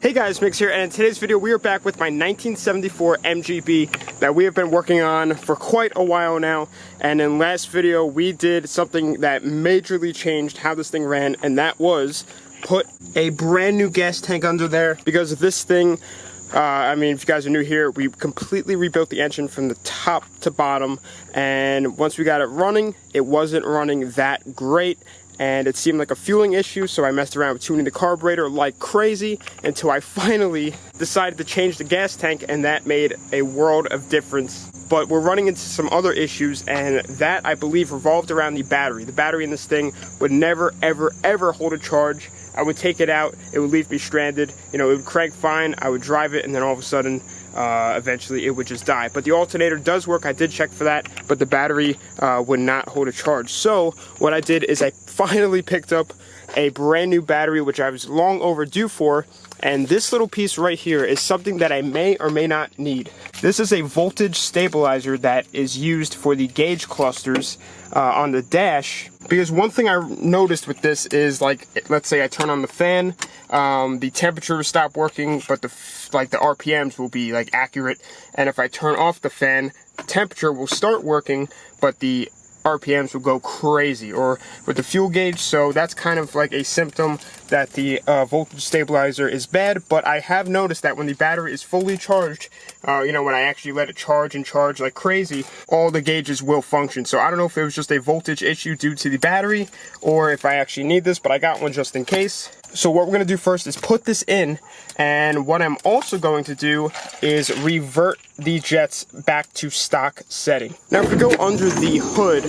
Hey guys, Mix here, and in today's video we are back with my 1974 MGB that we have been working on for quite a while now. And in last video we did something that majorly changed how this thing ran, and that was put a brand new gas tank under there. Because of this thing, I mean, if you guys are new here, we completely rebuilt the engine from the top to bottom, and once we got it running, it wasn't running that great. And it seemed like a fueling issue, so I messed around with tuning the carburetor like crazy until I finally decided to change the gas tank, and that made a world of difference. But we're running into some other issues, and that, I believe, revolved around the battery. The battery in this thing would never, ever, ever hold a charge. I would take it out, it would leave me stranded. You know, it would crank fine, I would drive it, and then all of a sudden, eventually it would just die. But the alternator does work, I did check for that, but the battery would not hold a charge. So what I did is I finally picked up a brand new battery, which I was long overdue for, and this little piece right here is something that I may or may not need. This is a voltage stabilizer that is used for the gauge clusters on the dash. Because one thing I noticed with this is, like, let's say I turn on the fan, the temperature will stop working, but the RPMs will be like accurate. And if I turn off the fan, the temperature will start working, but the RPMs will go crazy, or with the fuel gauge. So that's kind of like a symptom that the voltage stabilizer is bad. But I have noticed that when the battery is fully charged, you know, when I actually let it charge and charge like crazy, all the gauges will function. So I don't know if it was just a voltage issue due to the battery, or if I actually need this, but I got one just in case. So what we're going to do first is put this in, and what I'm also going to do is revert the jets back to stock setting. Now if we go under the hood,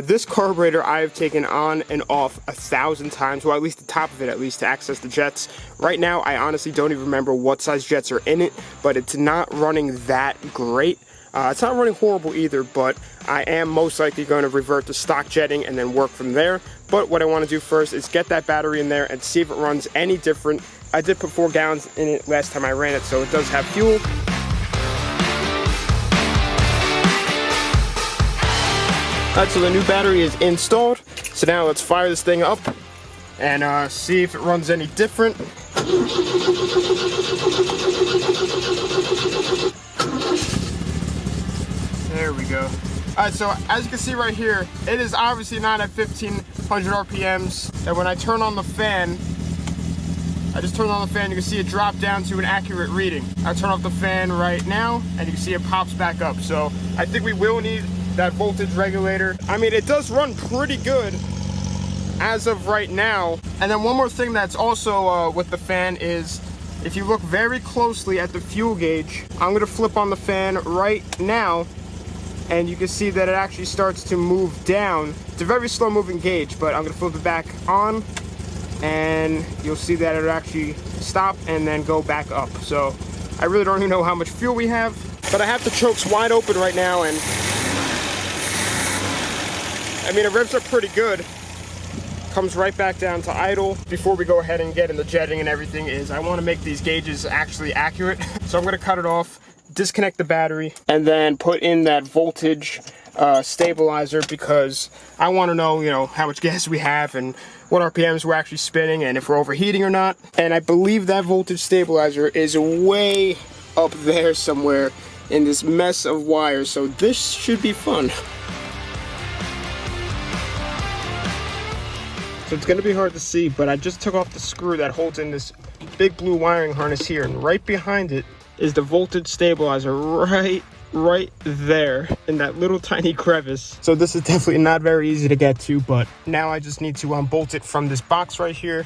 this carburetor I have taken on and off 1,000 times, well, at least the top of it at least, to access the jets. Right now I honestly don't even remember what size jets are in it, but it's not running that great. It's not running horrible either, but I am most likely going to revert to stock jetting and then work from there. But what I want to do first is get that battery in there and see if it runs any different. I did put 4 gallons in it last time I ran it, so it does have fuel. Alright, so the new battery is installed. So now let's fire this thing up and see if it runs any different. There we go. Alright, so as you can see right here, it is obviously not at 1500 RPMs. And when I turn on the fan, I just turned on the fan, you can see it drop down to an accurate reading. I turn off the fan right now, and you can see it pops back up. So I think we will need that voltage regulator. I mean, it does run pretty good as of right now. And then one more thing that's also with the fan is, if you look very closely at the fuel gauge, I'm gonna flip on the fan right now, and you can see that it actually starts to move down. It's a very slow moving gauge, but I'm gonna flip it back on, and you'll see that it'll actually stop and then go back up. So I really don't even know how much fuel we have, but I have the chokes wide open right now, and I mean, it revs up pretty good. Comes right back down to idle. Before we go ahead and get in the jetting and everything, is I want to make these gauges actually accurate. So I'm going to cut it off, disconnect the battery, and then put in that voltage stabilizer, because I want to know, you know, how much gas we have and what RPMs we're actually spinning and if we're overheating or not. And I believe that voltage stabilizer is way up there somewhere in this mess of wires, so this should be fun. So it's going to be hard to see, but I just took off the screw that holds in this big blue wiring harness here, and right behind it is the voltage stabilizer right there in that little tiny crevice. So this is definitely not very easy to get to, but now I just need to unbolt it from this box right here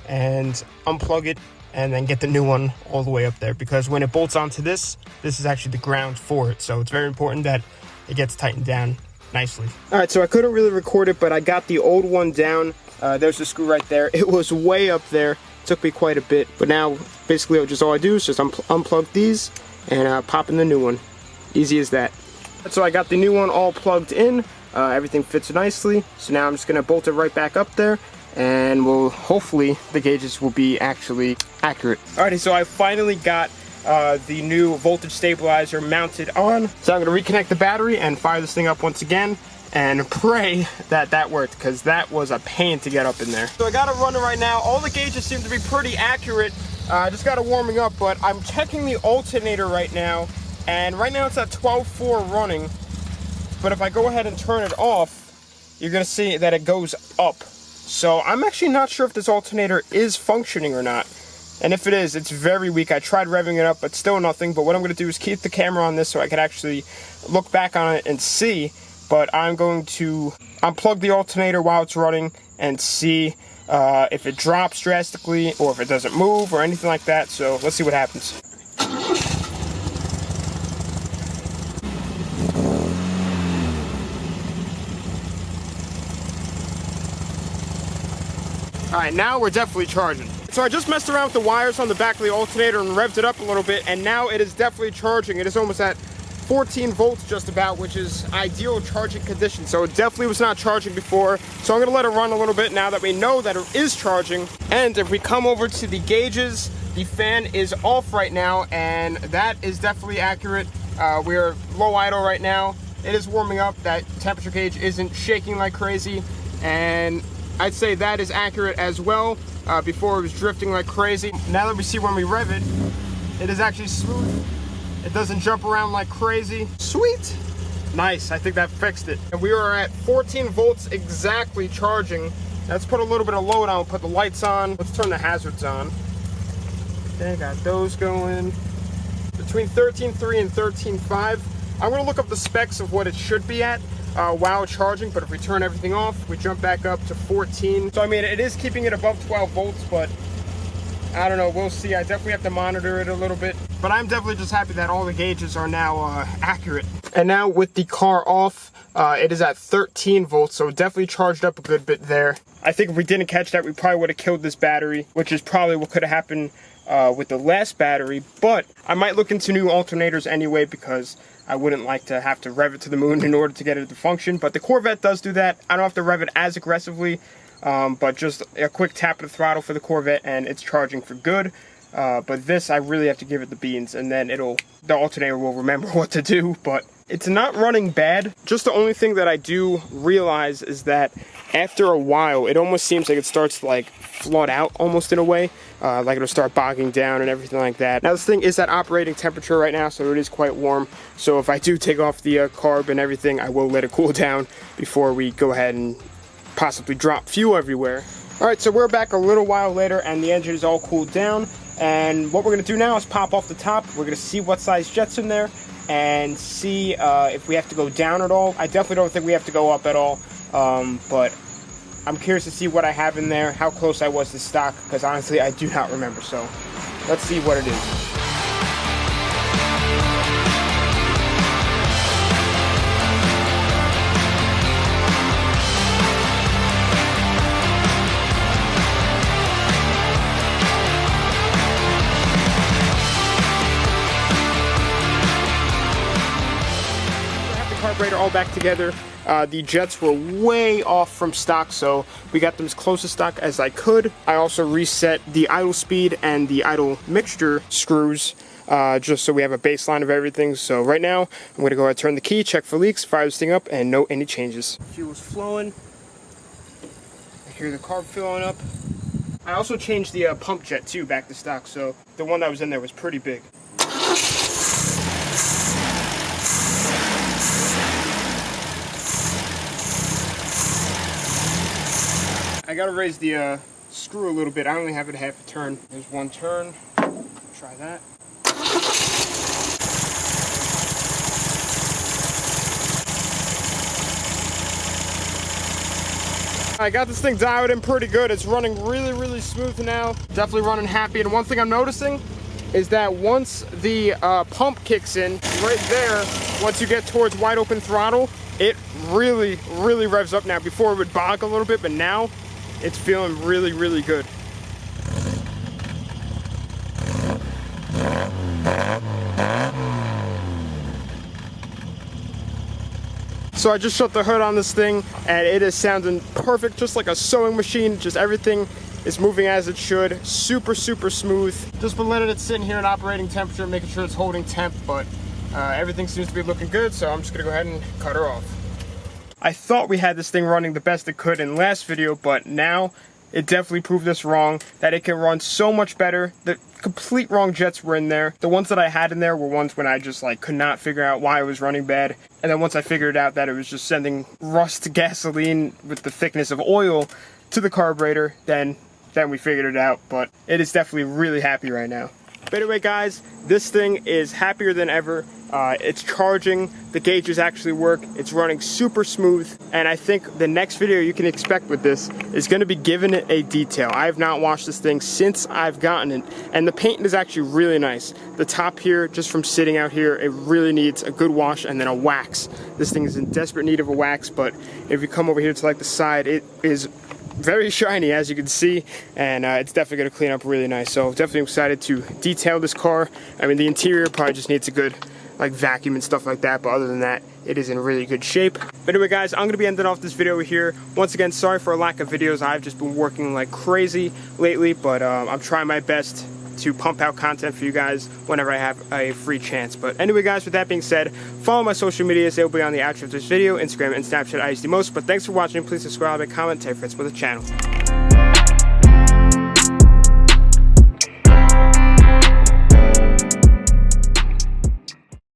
and unplug it, and then get the new one all the way up there, because when it bolts onto this is actually the ground for it. So it's very important that it gets tightened down nicely. All right, so I couldn't really record it, but I got the old one down. There's the screw right there. It was way up there. It took me quite a bit, but now basically just all I do is just unplug these and pop in the new one. Easy as that. So I got the new one all plugged in. Everything fits nicely. So now I'm just gonna bolt it right back up there, and hopefully the gauges will be actually accurate. Alrighty, so I finally got the new voltage stabilizer mounted on. So I'm gonna reconnect the battery and fire this thing up once again, and pray that that worked, because that was a pain to get up in there. So I got it running right now. All the gauges seem to be pretty accurate. I just got it warming up, but I'm checking the alternator right now, and right now it's at 12.4 running. But if I go ahead and turn it off, you're gonna see that it goes up. So I'm actually not sure if this alternator is functioning or not. And if it is, it's very weak. I tried revving it up, but still nothing. But what I'm gonna do is keep the camera on this so I can actually look back on it and see. But I'm going to unplug the alternator while it's running and see if it drops drastically or if it doesn't move or anything like that. So let's see what happens. Alright, now we're definitely charging. So I just messed around with the wires on the back of the alternator and revved it up a little bit, and now it is definitely charging. It is almost at 14 volts just about, which is ideal charging condition. So it definitely was not charging before. So I'm gonna let it run a little bit now that we know that it is charging. And if we come over to the gauges, the fan is off right now, and that is definitely accurate. We're low idle right now. It is warming up. That temperature gauge isn't shaking like crazy, and I'd say that is accurate as well. Before it was drifting like crazy. Now that we see when we rev it, it is actually smooth. It doesn't jump around like crazy. Sweet. Nice, I think that fixed it. And we are at 14 volts exactly charging. Let's put a little bit of load on, put the lights on. Let's turn the hazards on. Okay, got those going. Between 13.3 and 13.5. I'm gonna look up the specs of what it should be at while charging, but if we turn everything off, we jump back up to 14. So I mean, it is keeping it above 12 volts, but I don't know, we'll see. I definitely have to monitor it a little bit, but I'm definitely just happy that all the gauges are now accurate. And now with the car off, it is at 13 volts, so it definitely charged up a good bit there. I think if we didn't catch that, we probably would have killed this battery, which is probably what could have happened with the last battery, but I might look into new alternators anyway, because I wouldn't like to have to rev it to the moon in order to get it to function. But the Corvette does do that. I don't have to rev it as aggressively, but just a quick tap of the throttle for the Corvette and it's charging for good. But this, I really have to give it the beans, and then the alternator will remember what to do. But it's not running bad. Just the only thing that I do realize is that after a while, it almost seems like it starts to like flood out almost in a way. Like it'll start bogging down and everything like that. Now this thing is at operating temperature right now, so it is quite warm. So if I do take off the carb and everything, I will let it cool down before we go ahead and possibly drop fuel everywhere. Alright, so we're back a little while later and the engine is all cooled down. And what we're going to do now is pop off the top. We're going to see what size jet's in there and see if we have to go down at all. I definitely don't think we have to go up at all, but I'm curious to see what I have in there, how close I was to stock, because honestly I do not remember. So let's see what it is. Carburetor all back together. The jets were way off from stock, so we got them as close to stock as I could. I also reset the idle speed and the idle mixture screws just so we have a baseline of everything. So right now I'm going to go ahead and turn the key, check for leaks, fire this thing up, and note any changes. Fuel's flowing. I hear the carb filling up. I also changed the pump jet too back to stock, so the one that was in there was pretty big. I gotta raise the screw a little bit. I only have it half a turn. There's one turn. Try that. I got this thing dialed in pretty good. It's running really, really smooth now. Definitely running happy. And one thing I'm noticing is that once the pump kicks in, right there, once you get towards wide open throttle, it really, really revs up now. Before it would bog a little bit, but now it's feeling really, really good. So I just shut the hood on this thing and it is sounding perfect, just like a sewing machine. Just everything is moving as it should. Super, super smooth. Just been letting it sit in here at operating temperature, making sure it's holding temp, but everything seems to be looking good, so I'm just gonna go ahead and cut her off. I thought we had this thing running the best it could in last video, but now it definitely proved us wrong, that it can run so much better. The complete wrong jets were in there. The ones that I had in there were ones when I just like could not figure out why it was running bad. And then once I figured out that it was just sending rust gasoline with the thickness of oil to the carburetor, then we figured it out. But it is definitely really happy right now. But anyway, guys, this thing is happier than ever. It's charging, the gauges actually work, it's running super smooth, and I think the next video you can expect with this is going to be giving it a detail. I have not washed this thing since I've gotten it, and the paint is actually really nice. The top here, just from sitting out here, it really needs a good wash and then a wax. This thing is in desperate need of a wax, but if you come over here to like the side, it is very shiny, as you can see, and it's definitely going to clean up really nice. So definitely excited to detail this car. I mean, the interior probably just needs a good like vacuum and stuff like that, but other than that, it is in really good shape. But anyway, guys, I'm going to be ending off this video here. Once again, sorry for a lack of videos. I've just been working like crazy lately, but I'm trying my best to pump out content for you guys whenever I have a free chance. But anyway, guys, with that being said, follow my social medias. They will be on the outro of this video, Instagram and Snapchat I use the most. But thanks for watching. Please subscribe and comment. Tell your friends about the channel.